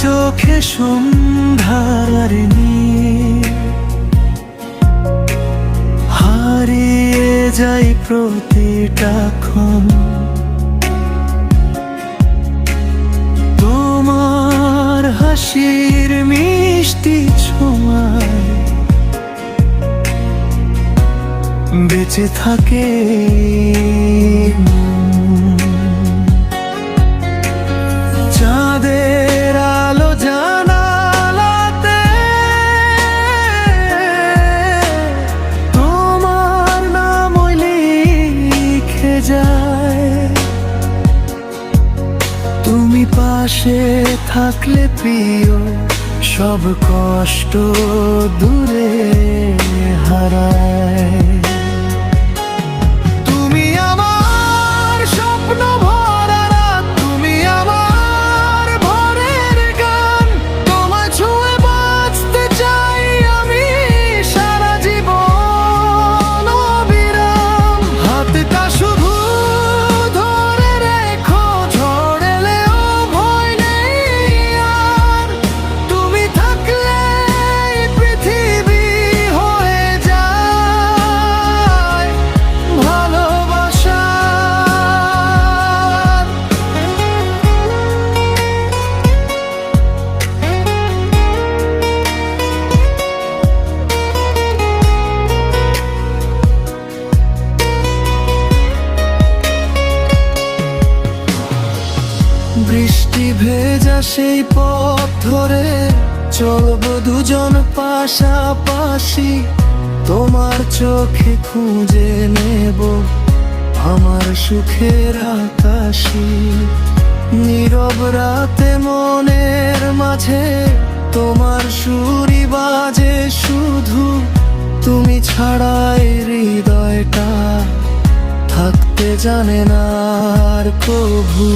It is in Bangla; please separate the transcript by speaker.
Speaker 1: চোখে সন্ধ্যার নীল, হারিয়ে যাই প্রতিটা ক্ষণ। তোমার হাসির মিষ্টি ছোঁয়ায় বেঁচে থাকে চাঁদের আলো জানালাতে, তোমার নাম লিখে যায়। তুমি পাশে থাকলে প্রিয় সব কষ্ট দূরে হারায়। তুমি আমার স্বপ্ন ভরা রাত, তুমি আমার ভোরের গান। তোমায় ছুঁয়ে বাঁচতে চাই আমি সারা জীবন অবিরাম। হাতটা শুধু ধরে রেখো, ঝড় এলেও ভয় নেই আর। তুমি থাকলে পৃথিবী হয়ে যায় ভালোবাসা। বৃষ্টি ভেজা সেই পথ ধরে চলবো দুজন পাশাপাশি। তোমার চোখে খুঁজে নেব আমার সুখের আকাশি। নীরব রাতে মনের মাঝে তোমার সুরই বাজে শুধু। তুমি ছাড়াই হৃদয়টা থাকতে জানে না আর কভু।